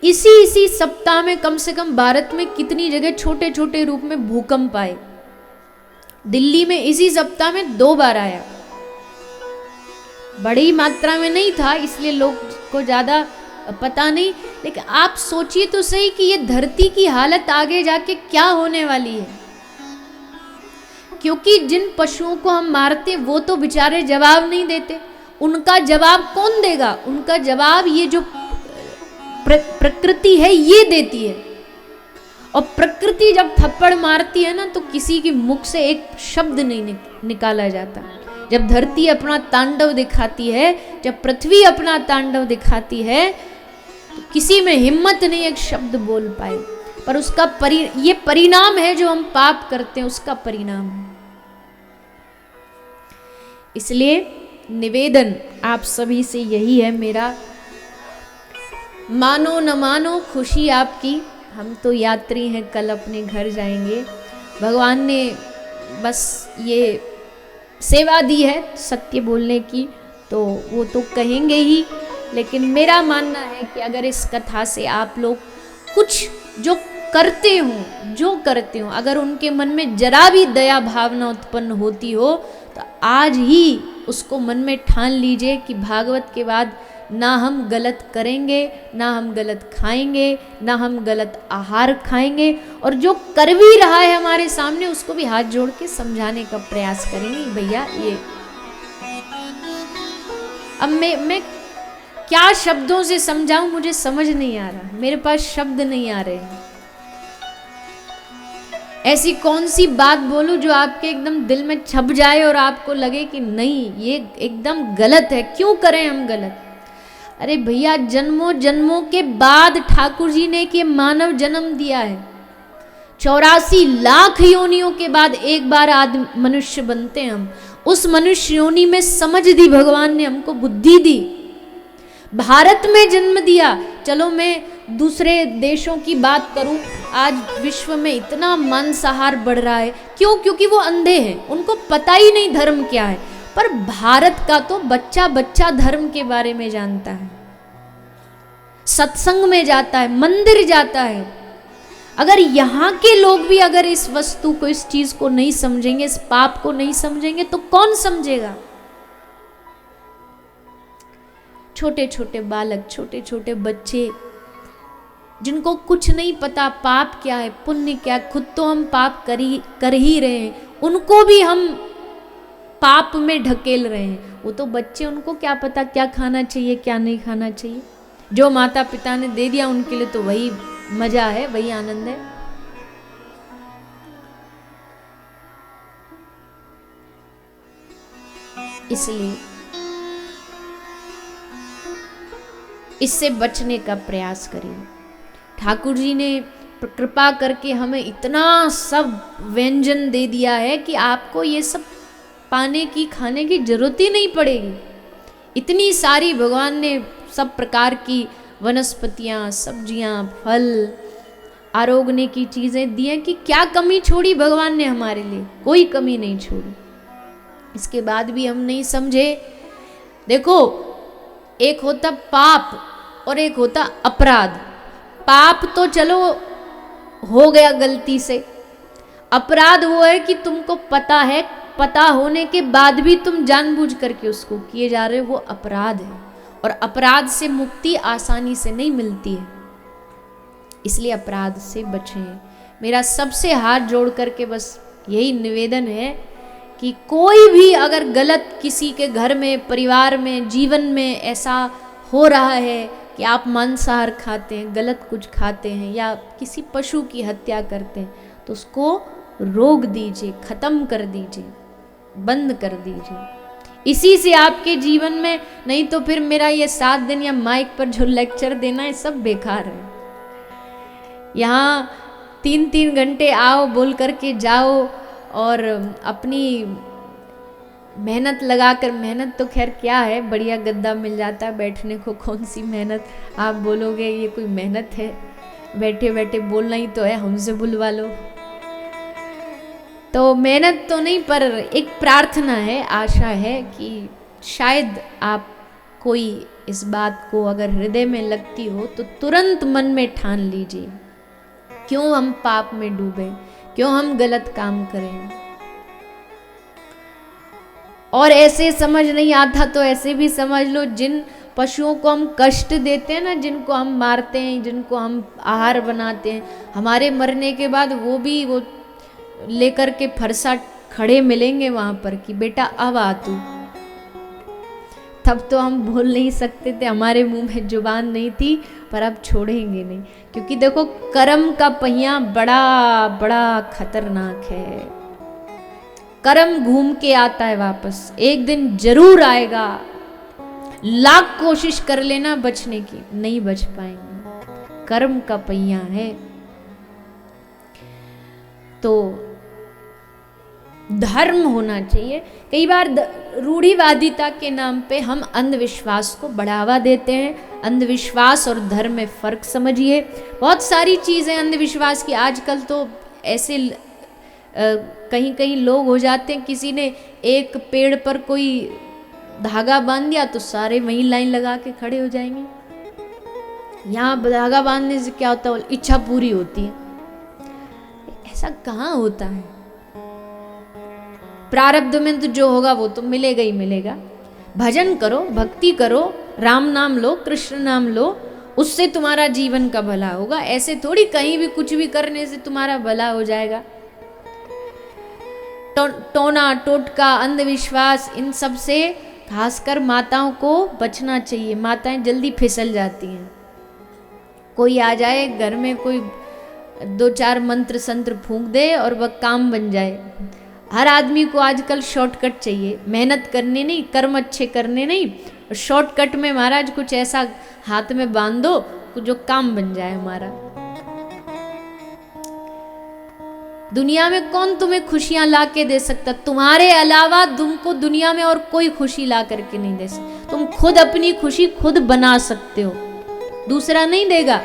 इसी इसी सप्ताह में कम से कम भारत में कितनी जगह छोटे छोटे रूप में भूकंप आए। दिल्ली में इसी सप्ताह में 2 बार आया। बड़ी मात्रा में नहीं था इसलिए लोग को ज्यादा पता नहीं, लेकिन आप सोचिए तो सही कि ये धरती की हालत आगे जाके क्या होने वाली है। क्योंकि जिन पशुओं को हम मारते वो तो बेचारे जवाब नहीं देते, उनका जवाब कौन देगा? उनका जवाब ये जो प्रकृति है ये देती है। और प्रकृति जब थप्पड़ मारती है ना तो किसी के मुख से एक शब्द नहीं निकाला जाता। जब धरती अपना तांडव दिखाती है, जब पृथ्वी अपना तांडव दिखाती है, तो किसी में हिम्मत नहीं एक शब्द बोल पाए। पर उसका ये परिणाम है जो हम पाप करते हैं, उसका परिणाम है। इसलिए निवेदन आप सभी से यही है मेरा, मानो न मानो खुशी आपकी, हम तो यात्री हैं, कल अपने घर जाएंगे। भगवान ने बस ये सेवा दी है सत्य बोलने की, तो वो तो कहेंगे ही, लेकिन मेरा मानना है कि अगर इस कथा से आप लोग कुछ जो करते हो अगर उनके मन में जरा भी दया भावना उत्पन्न होती हो तो आज ही उसको मन में ठान लीजिए कि भागवत के बाद ना हम गलत करेंगे, ना हम गलत खाएंगे, ना हम गलत आहार खाएंगे, और जो कर भी रहा है हमारे सामने उसको भी हाथ जोड़ के समझाने का प्रयास करेंगे। भैया ये अब मैं क्या शब्दों से समझाऊं, मुझे समझ नहीं आ रहा, मेरे पास शब्द नहीं आ रहे हैं। ऐसी कौन सी बात बोलूं जो आपके एकदम दिल में छप जाए और आपको लगे कि नहीं ये एकदम गलत है, क्यों करें हम गलत? अरे भैया, जन्मों जन्मों के बाद ठाकुर जी ने कि मानव जन्म दिया है। 84 लाख योनियों के बाद एक बार मनुष्य बनते हैं हम। उस मनुष्य योनि में समझ दी भगवान ने, हमको बुद्धि दी, भारत में जन्म दिया। चलो मैं दूसरे देशों की बात करूं, आज विश्व में इतना मांसाहार बढ़ रहा है, क्यों? क्योंकि वो अंधे हैं, उनको पता ही नहीं धर्म क्या है। पर भारत का तो बच्चा बच्चा धर्म के बारे में जानता है, सत्संग में जाता है, मंदिर जाता है। अगर यहाँ के लोग भी अगर इस वस्तु को, इस चीज को नहीं समझेंगे, इस पाप को नहीं समझेंगे, तो कौन समझेगा? छोटे छोटे बालक, छोटे छोटे बच्चे जिनको कुछ नहीं पता पाप क्या है, पुण्य क्या है, खुद तो हम पाप कर ही रहे हैं, उनको भी हम पाप में ढकेल रहे हैं। वो तो बच्चे, उनको क्या पता क्या खाना चाहिए क्या नहीं खाना चाहिए। जो माता पिता ने दे दिया उनके लिए तो वही मजा है, वही आनंद है। इसलिए इससे बचने का प्रयास करिए। ठाकुर जी ने कृपा करके हमें इतना सब व्यंजन दे दिया है कि आपको ये सब पाने की, खाने की जरूरत ही नहीं पड़ेगी। इतनी सारी भगवान ने सब प्रकार की वनस्पतियाँ, सब्जियाँ, फल, आरोगने की चीज़ें दी हैं कि क्या कमी छोड़ी भगवान ने हमारे लिए? कोई कमी नहीं छोड़ी। इसके बाद भी हम नहीं समझे। देखो, एक होता पाप और एक होता अपराध। पाप तो चलो हो गया गलती से, अपराध वो है कि तुमको पता है, पता होने के बाद भी तुम जानबूझ करके उसको किए जा रहे हो, वो अपराध है। और अपराध से मुक्ति आसानी से नहीं मिलती है, इसलिए अपराध से बचें। मेरा सबसे हाथ जोड़ करके बस यही निवेदन है कि कोई भी अगर गलत किसी के घर में, परिवार में, जीवन में ऐसा हो रहा है कि आप मांसाहार खाते हैं, गलत कुछ खाते हैं या किसी पशु की हत्या करते हैं, तो उसको रोक दीजिए, खत्म कर दीजिए, बंद कर दीजिए। इसी से आपके जीवन में, नहीं तो फिर मेरा ये 7 दिन या माइक पर जो लेक्चर देना है सब बेकार है। यहाँ 3-3 घंटे आओ, बोल करके जाओ, और अपनी मेहनत लगाकर, मेहनत तो खैर क्या है, बढ़िया गद्दा मिल जाता है बैठने को, कौन सी मेहनत। आप बोलोगे ये कोई मेहनत है, बैठे बैठे बोलना ही तो है, हमसे बुलवा लो। तो मेहनत तो नहीं, पर एक प्रार्थना है, आशा है कि शायद आपको कोई इस बात को अगर हृदय में लगती हो तो तुरंत मन में ठान लीजिए, क्यों हम पाप में डूबे, क्यों हम गलत काम करें। और ऐसे समझ नहीं आता तो ऐसे भी समझ लो, जिन पशुओं को हम कष्ट देते हैं ना, जिनको हम मारते हैं, जिनको हम आहार बनाते हैं, हमारे मरने के बाद वो भी वो लेकर के फरसा खड़े मिलेंगे वहां पर कि बेटा अब आ तू। तब तो हम बोल नहीं सकते थे, हमारे मुंह में जुबान नहीं थी, पर अब छोड़ेंगे नहीं, क्योंकि देखो कर्म का पहिया बड़ा बड़ा खतरनाक है। कर्म घूम के आता है वापस, एक दिन जरूर आएगा। लाख कोशिश कर लेना बचने की, नहीं बच पाएंगे, कर्म का पहिया है। तो धर्म होना चाहिए। कई बार रूढ़िवादिता के नाम पे हम अंधविश्वास को बढ़ावा देते हैं। अंधविश्वास और धर्म में फर्क समझिए। बहुत सारी चीज़ें अंधविश्वास की आजकल तो ऐसे कहीं कहीं लोग हो जाते हैं, किसी ने एक पेड़ पर कोई धागा बांध दिया तो सारे वहीं लाइन लगा के खड़े हो जाएंगे। यहाँ धागा बांधने से क्या होता है, इच्छा पूरी होती है। ऐसा कहाँ होता है? प्रारब्ध में तो जो होगा वो तो मिलेगा ही मिलेगा। भजन करो, भक्ति करो, राम नाम लो, कृष्ण नाम लो, उससे तुम्हारा जीवन का भला होगा। ऐसे थोड़ी कहीं भी कुछ भी करने से तुम्हारा भला हो जाएगा। टोना टोटका अंधविश्वास, इन सब से खासकर माताओं को बचना चाहिए। माताएं जल्दी फिसल जाती हैं। कोई आ जाए घर में, कोई 2-4 मंत्र संत्र फूंक दे और वह काम बन जाए। हर आदमी को आजकल शॉर्टकट चाहिए, मेहनत करने नहीं, कर्म अच्छे करने नहीं, शॉर्टकट में महाराज कुछ ऐसा हाथ में बांध दो जो काम बन जाए हमारा। दुनिया में कौन तुम्हें खुशियां ला के दे सकता? तुम्हारे अलावा तुमको दुनिया में और कोई खुशी ला करके नहीं दे सकता। तुम खुद अपनी खुशी खुद बना सकते हो, दूसरा नहीं देगा।